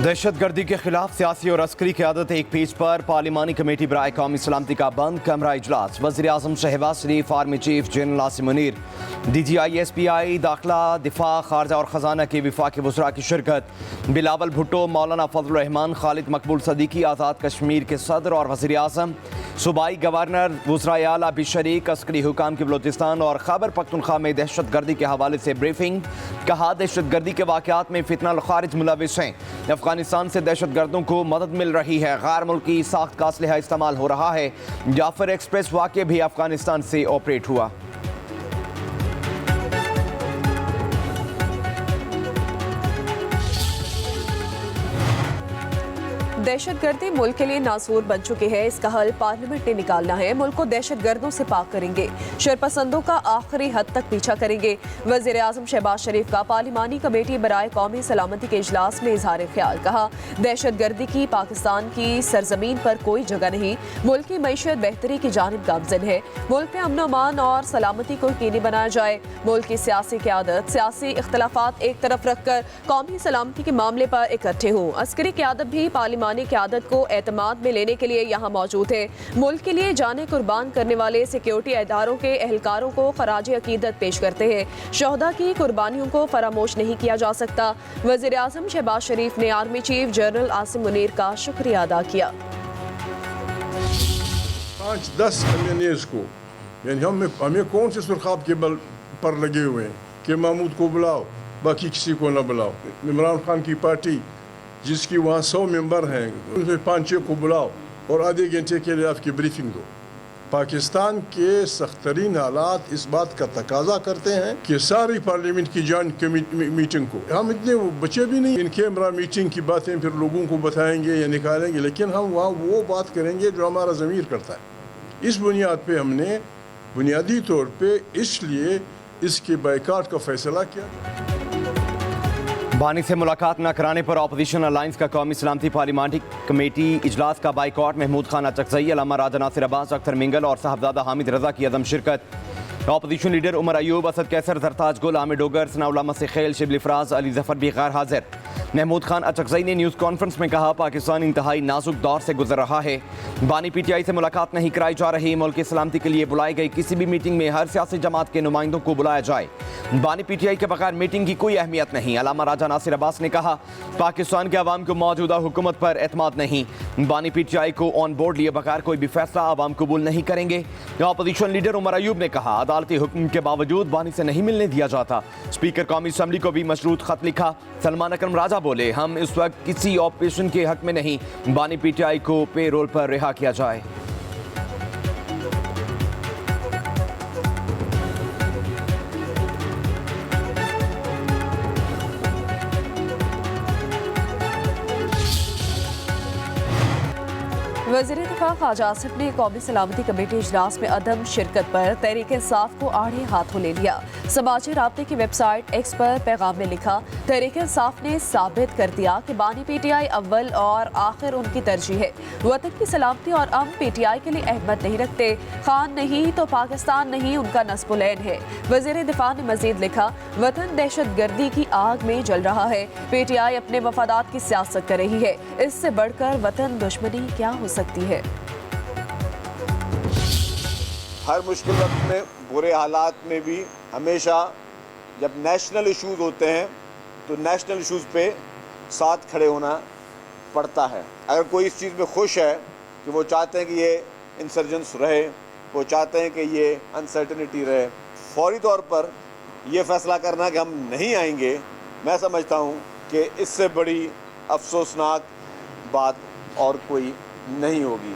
दहशत गर्दी के खिलाफ सियासी और अस्करी क़यादत एक पेज पर पार्लिमानी कमेटी बराए कौमी सलामती का बंद कमरा इजलास। वज़ीर आज़म Shehbaz Sharif, army chief general Asim Munir, DGI SPI, दाखिला, दिफा, खारजा और ख़जाना के वफाकी वज़रा की शिरकत। बिलावल भुट्टो, मौलाना फजल रहमान, खालिद मकबूल सदीकी, आज़ाद कश्मीर के सदर और वज़ीर आज़म, सूबाई गवर्नर, वज़राए आला भी शरीक। अस्करी हुकाम के बलोचिस्तान और खैबर पख्तूनख्वा में दहशत गर्दी के हवाले से ब्रीफिंग। कहा, दहशत गर्दी के वाक़यात में फितना खारिज मुलविस हैं। अफगानिस्तान से दहशत गर्दों को मदद मिल रही है। गैर मुल्की साख्त का असलहा इस्तेमाल हो रहा है। जाफर एक्सप्रेस वाक़या भी अफगानिस्तान से ऑपरेट हुआ। दहशत गर्दी मुल्क के लिए नासूर बन चुकी है। इसका हल पार्लियामेंट ने निकालना है। मुल्क को दहशत गर्दों से पाक करेंगे, शरपसंदों का आखिरी हद तक पीछा करेंगे। वज़ीर आज़म शहबाज शरीफ का पार्लिमानी कमेटी बराए कौमी सलामती के इजलास में इजहार ख्याल। कहा, दहशत गर्दी की पाकिस्तान की सरजमीन पर कोई जगह नहीं। मुल्क की मईशत बेहतरी की जानिब गामजन है। मुल्क में अमन अमान और सलामती को यकीनी बनाया जाए। मुल्क की सियासी क़यादत सियासी इख्तलाफात एक तरफ रखकर कौमी सलामती के मामले पर इकट्ठे हों। अस्करी क़यादत भी पार्लिमानी क़यादत को एतमाद में लेने के लिए यहाँ मौजूद है। मुल्क के लिए जाने कुर्बान करने वाले सिक्योरिटी इदारों के एहलकारों को खराज अकीदत पेश करते हैं। शोहदा की कुर्बानियों को फरामोश नहीं किया जा सकता। वज़ीर आज़म शहबाज शरीफ ने army chief general Asim Munir का शुक्रिया अदा किया। 5-10 एमएनएस को यानी हमें कौन से सुरखाब के बल पर लगे हुए हैं कि महमूद को बुलाओ, बाकी किसी को ना बुलाओ। इमरान खान की पार्टी जिसकी वहाँ 100 मेंबर हैं, उनसे 5-6 को बुलाओ और आधे घंटे के लिए आपकी ब्रीफिंग दो। पाकिस्तान के सख्तरीन हालात इस बात का तकाजा करते हैं कि सारी पार्लियामेंट की जॉइंट मीटिंग को, हम इतने बचे भी नहीं इन कैमरा मीटिंग की बातें फिर लोगों को बताएंगे या निकालेंगे, लेकिन हम वहाँ वो बात करेंगे जो हमारा ज़मीर करता है। इस बुनियाद पे हमने बुनियादी तौर पे इसलिए इसके बायकाट का फैसला किया। बानी से मुलाकात न कराने पर अपोजिशन अलायंस का कौमी सलामती पार्लिमानी कमेटी इजलास का बाइकआउट। महमूद खान अचकज़ई, अल्लामा राजा नासिर अब्बास, अख्तर मिंगल और साहबजादा हामिद रजा की अदम शिरकत। अपोजिशन लीडर उमर अयूब, असद कैसर, जरताज गुल, आमिर डोगर, सनाउल्लाह मसीह खेल, शिबली फराज, अली जफर भी गैर हाजिर। महमूद खान अचकज़ई ने न्यूज़ कॉन्फ्रेंस में कहा, पाकिस्तान इंतहाई नाजुक दौर से गुजर रहा है। बानी PTI से मुलाकात नहीं कराई जा रही। मुल्क की सलामती के लिए बुलाई गई किसी भी मीटिंग में हर सियासी जमात के नुमाइंदों को बुलाया जाए। बानी PTI के बगैर मीटिंग की कोई अहमियत नहीं। अल्लामा राजा नासिर अब्बास ने कहा, पाकिस्तान के अवाम को मौजूदा हुकूमत पर एतमाद नहीं। बानी PTI को ऑन बोर्ड लिए बगैर कोई भी फैसला अवाम कबूल नहीं करेंगे। अपोजिशन लीडर उमर अयूब ने कहा, अदालती हुक्म के बावजूद बानी से नहीं मिलने दिया जाता। स्पीकर कौमी असम्बली को भी मशरूत खत लिखा। सलमान अकरम राजा बोले, हम इस वक्त किसी ऑपरेशन के हक में नहीं। बानी PTI को पे रोल पर रिहा किया जाए। वज़ीर दिफा ख्वाजा आसिफ ने कौमी सलामती कमेटी इजलास में अदम शिरकत पर तहरीक इंसाफ को आड़े हाथों ले लिया। समाजी राब्ते की वेबसाइट एक्स पर पैगाम में लिखा, तहरीक इंसाफ ने साबित कर दिया कि बानी PTI अव्वल और आखिर उनकी तरजीह है। वतन की सलामती और अमन PTI के लिए अहमियत नहीं रखते। खान नहीं तो पाकिस्तान नहीं उनका नस्बुलैन है। वज़ीर दिफा ने मजीद लिखा, वतन दहशत गर्दी की आग में जल रहा है। PTI अपने मफादात की सियासत कर रही है। इससे बढ़कर वतन दुश्मनी क्या हो सकती है। हर मुश्किल वक्त में, बुरे हालात में भी हमेशा जब नेशनल इश्यूज़ होते हैं तो नेशनल इश्यूज़ पे साथ खड़े होना पड़ता है। अगर कोई इस चीज़ में खुश है कि वो चाहते हैं कि ये इंसर्जेंस रहे, वो चाहते हैं कि ये अनसर्टनिटी रहे, फौरी तौर पर ये फ़ैसला करना कि हम नहीं आएंगे, मैं समझता हूँ कि इससे बड़ी अफसोसनाक बात और कोई नहीं होगी।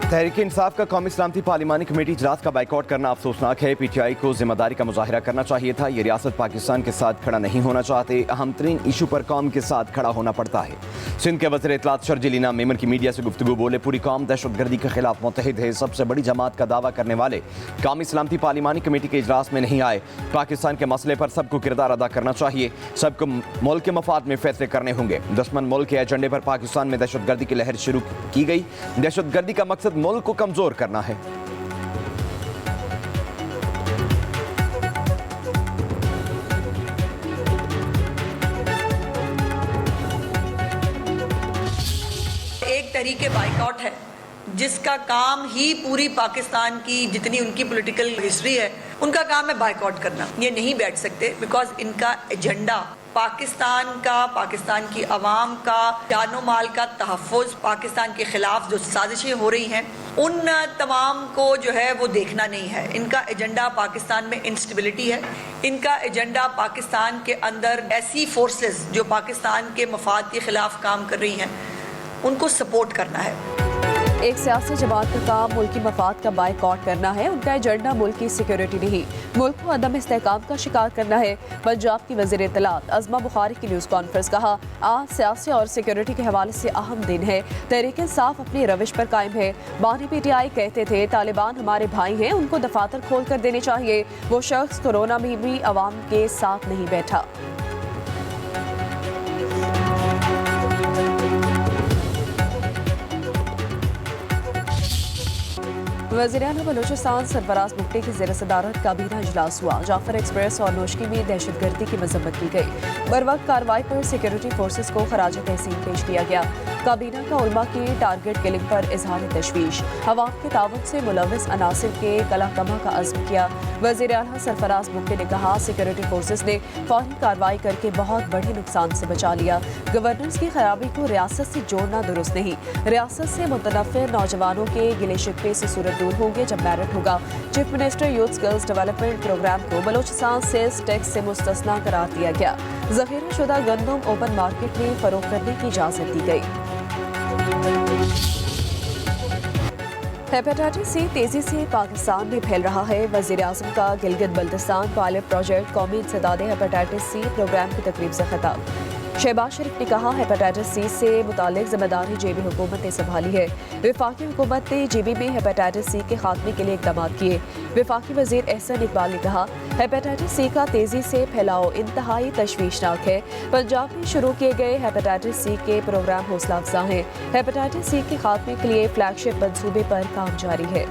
तहरीक इंसाफ का कौमी सलामती पार्लिमानी कमेटी इजलास का बाइकआउट करना अफसोसनाक है। PTI को जिम्मेदारी का मुजाहिरा करना चाहिए था। ये रियासत पाकिस्तान के साथ खड़ा नहीं होना चाहते। अहम तरीन इशू पर कौम के साथ खड़ा होना पड़ता है। सिंध के वज़ीर इत्तलात शर्जीलीना मेमन की मीडिया से गुफ्तगू बोले, पूरी कौम दहशत गर्दी के खिलाफ मुत्तहिद है। सबसे बड़ी जमात का दावा करने वाले कौमी सलामती पार्लिमानी कमेटी के इजलास में नहीं आए। पाकिस्तान के मसले पर सबको किरदार अदा करना चाहिए। सबको मुल्क के मफाद में फैसले करने होंगे। दुश्मन मुल्क के एजेंडे पर पाकिस्तान में दहशत गर्दी की लहर शुरू की गई। दहशत गर्दी का मकसद मुल्क को कमजोर करना है। तहरीक बाइकआउट है, जिसका काम ही पूरी पाकिस्तान की जितनी उनकी पॉलिटिकल हिस्ट्री है, उनका काम है बाइकआउट करना। ये नहीं बैठ सकते बिकॉज इनका एजेंडा पाकिस्तान का, पाकिस्तान की आवाम का जानो माल का तहफ़्फ़ुज़, पाकिस्तान के ख़िलाफ़ जो साजिशें हो रही हैं उन तमाम को जो है वो देखना नहीं है। इनका एजेंडा पाकिस्तान में इंस्टेबिलिटी है। इनका एजेंडा पाकिस्तान के अंदर ऐसी फोर्सेस जो पाकिस्तान के मफाद के ख़िलाफ़ काम कर रही हैं उनको सपोर्ट करना है। एक सियासी जमात का काम मुल्की मफाद का बाइकआउट करना है। उनका एजेंडा मुल्क की सिक्योरिटी नहीं, मुल्क को अदम इस्तेहकाम का शिकार करना है। पंजाब की वज़ीर इत्तलात अज़मा बुखारी की न्यूज़ कॉन्फ्रेंस, कहा आज सियासी और सिक्योरिटी के हवाले से अहम दिन है। तहरीक इंसाफ अपनी रविश पर कायम है। बानी PTI कहते थे तालिबान हमारे भाई हैं, उनको दफातर खोल कर देने चाहिए। वो शख्स कोरोना में भी अवाम के साथ नहीं बैठा। वज़ीर-ए-आला बलूचिस्तान सरफराज बुगटी की ज़ेर सदारत काबीना इजलास हुआ। जाफर एक्सप्रेस और नोशकी में दहशतगर्दी की मजम्मत की गई। बरवक्त कार्रवाई पर सिक्योरिटी फोर्सेस को खराज तहसीन पेश किया गया। काबीना का उलमा की टारगेट किलिंग पर इजहार तशवीश, अवाम के ताउन से मुलव्वस अनासिर के कलाकमा का अज़्म किया। वज़ीर-ए-आला सरफराज बुगटी ने कहा सिक्योरिटी फोर्सेस ने फौरी कार्रवाई करके बहुत बड़े नुकसान से बचा लिया। गवर्नेंस की खराबी को रियासत से जोड़ना दुरुस्त नहीं। रियासत से मुतनफ़िर नौजवानों के गिले शिकवे से सूरत दूर होंगे जब मेरिट होगा। Chief minister youth skills development program को बलूचिस्तान सेल्स टैक्स से मुस्तस्ना करार दिया गया। ज़ख़ीरा शुदा गंदम ओपन मार्केट में फरोख्त करने की इजाज़त दी गई। हेपेटाइटिस सी तेजी से पाकिस्तान में फैल रहा है। वज़ीर आज़म का गिलगित बल्तिस्तान पायलट प्रोजेक्ट कौमी इंसदाद हेपेटाइटिस सी प्रोग्राम की तकरीब से खिताब। शहबाज शरीफ ने कहा हेपेटाइटिस सी से मुतालिक जिम्मेदारी जेबी हुकूमत ने संभाली है। वफाकी हुकूमत ने जेबी में हेपेटाइटिस सी के खात्मे के लिए इक़दाम किए। वफाकी वज़ीर एहसन इकबाल ने कहा हेपेटाइटिस सी का तेजी से फैलाव इंतहाई तशवीशनाक है। पंजाब में शुरू किए गए हेपेटाइटिस सी के प्रोग्राम हौसला अफजा हैं। हेपेटाइटिस सी के खात्मे के लिए फ्लैगशिप मंसूबे पर काम जारी है।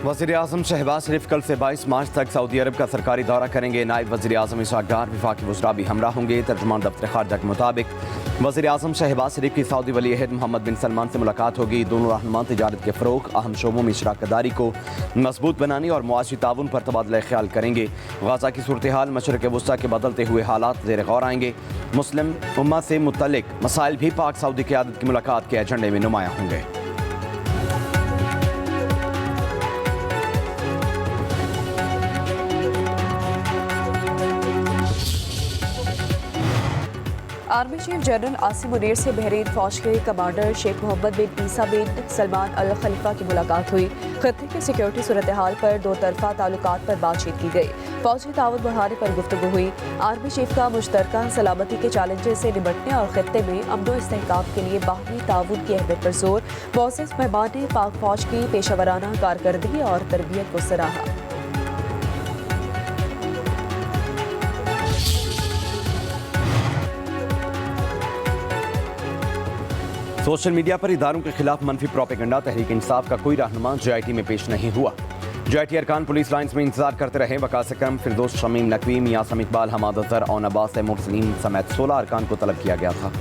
वज़ीर आज़म शहबाज शरीफ कल से 22 मार्च तक सऊदी अरब का सरकारी दौरा करेंगे। नायब वज़ीर आज़म इसहाक़ डार वफाकी वज़रा भी हमरा होंगे। तर्जुमान दफ्तर खारजा के मुताबिक वज़ीर आज़म शहबाज शरीफ की सऊदी वली अहद मोहम्मद बिन सलमान से मुलाकात होगी। दोनों रहनुमा तिजारत के फ़रोग़, अहम शोबों में शराकत दारी को मजबूत बनाने और मुआशी ताउन पर तबादला ख्याल करेंगे। गाज़ा की सूरत हाल, मशरिक़ वुस्ता के बदलते हुए हालात ज़ेर गौर आएंगे। मुस्लिम उम्मा से मुतल्लिक मसाइल भी पाक सऊदी क़यादत की मुलाकात के एजेंडे में नुमायाँ होंगे। Army chief general Asim Munir से बहरीन फौज के कमांडर शेख मोहम्मद बिन ईसा बिन सलमान अल खलीफा की मुलाकात हुई। खत्ते की सिक्योरिटी सूरत हाल पर दो तरफा ताल्लुकात पर बातचीत की गई। फौजी ताउन बढ़ाने पर गुफ्तगू हुई। आर्मी चीफ का मुश्तरका सलामती के चैलेंजेस से निपटने और खत्ते में अमन व इस्तेहकाम के लिए बाहमी ताउन की अहमियत पर जोर। मोअज़्ज़िज़ मेहमान ने पाक फौज की पेशावराना कारकर्दगी और तरबियत को सराहा। सोशल मीडिया पर इदारों के खिलाफ मनफी प्रोपेगेंडा, तहरीक इंसाफ का कोई रहनुमा JIT में पेश नहीं हुआ। JIT अरकान पुलिस लाइन्स में इंतजार करते रहे। वकास अकरम, फिरदौस, शमीम नकवी, मियासम इकबाल, हमाद अज़हर और अब्बास मुरसलीन समेत 16 अरकान को तलब किया गया था।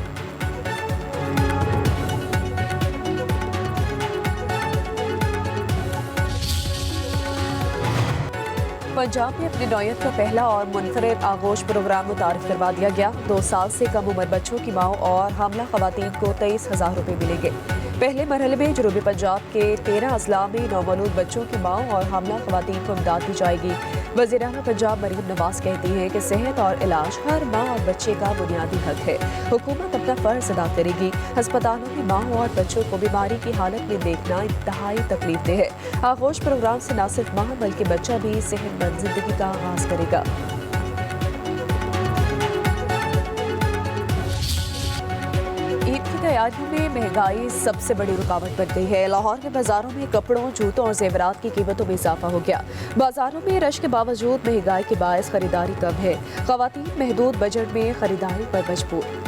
पंजाब में अपनी नौयत का पहला और मुनफरिद आगोश प्रोग्राम मुतारिफ करवा दिया गया। 2 साल से कम उम्र बच्चों की माओ और हामला खवातीन को 23,000 रुपये मिलेंगे। पहले मरहले में जनूबी पंजाब के 13 अजला में नौमौलूद बच्चों की माओ और हामला खवातीन को इमदाद दी जाएगी। वज़ीर-ए-आला पंजाब मरीम नवाज कहती हैं कि सेहत और इलाज हर माँ और बच्चे का बुनियादी हक है। हुकूमत अपना फ़र्ज अदा करेगी। अस्पतालों में माँ और बच्चों को बीमारी की हालत में देखना इंतहाई तकलीफदेह है। आगोश प्रोग्राम से न सिर्फ माँ बल्कि बच्चा भी सेहतमंद जिंदगी का आगाज करेगा। ईद की तैयारियों में महंगाई सबसे बड़ी रुकावट बन गई है। लाहौर के बाजारों में कपड़ों, जूतों और जेवरात की कीमतों में इजाफा हो गया। बाजारों में रश के बावजूद महंगाई के बायस खरीदारी कम है। खवातीन महदूद बजट में खरीदारी पर मजबूर।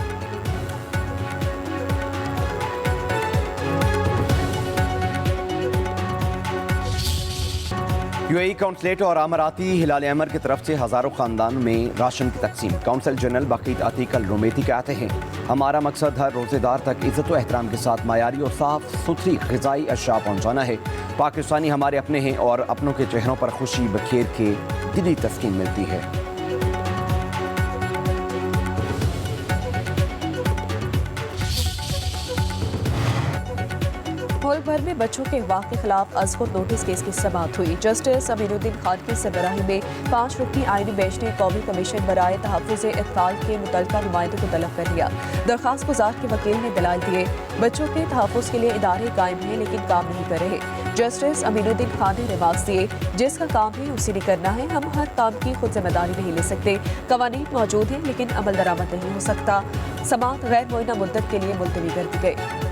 यूएई काउंसलेट और अमाराती हिलाल अमर की तरफ से हज़ारों ख़ानदान में राशन की तकसीम। काउंसिल जनरल बकीत अतीक अल रुमेती कहते हैं, हमारा मकसद हर रोज़ेदार तक इज़्ज़त व एहतराम के साथ मायारी और साफ़ सुथरी ग़िज़ाई अशिया पहुँचाना है। पाकिस्तानी हमारे अपने हैं और अपनों के चेहरों पर खुशी बखेर के दिली तस्कीन मिलती है। मुल्क भर में बच्चों के अगवा के खिलाफ अज़हर नोटिस केस की समाअत हुई। जस्टिस अमीनुद्दीन खान की सरबराही में 5 रुकनी आईनी बेंच ने कौमी कमीशन बराए तहफ़्फ़ुज़ अतफ़ाल के मुतल्लिका नुमाइंदों को तलब कर लिया। दरख्वास्त गुजार के वकील ने दलाइल दिए, बच्चों के तहफ़्फ़ुज़ के लिए इदारे कायम हैं लेकिन काम नहीं कर रहे। जस्टिस अमीनुद्दीन खान ने रिमार्क्स दिए, जिसका काम है उसी ने करना है, हम हर काम की खुद जिम्मेदारी नहीं ले सकते। कवानीन मौजूद हैं लेकिन अमल दरामद नहीं हो सकता। समाअत गैर मुअय्यना मुद्दत के लिए मुलतवी कर दी गई।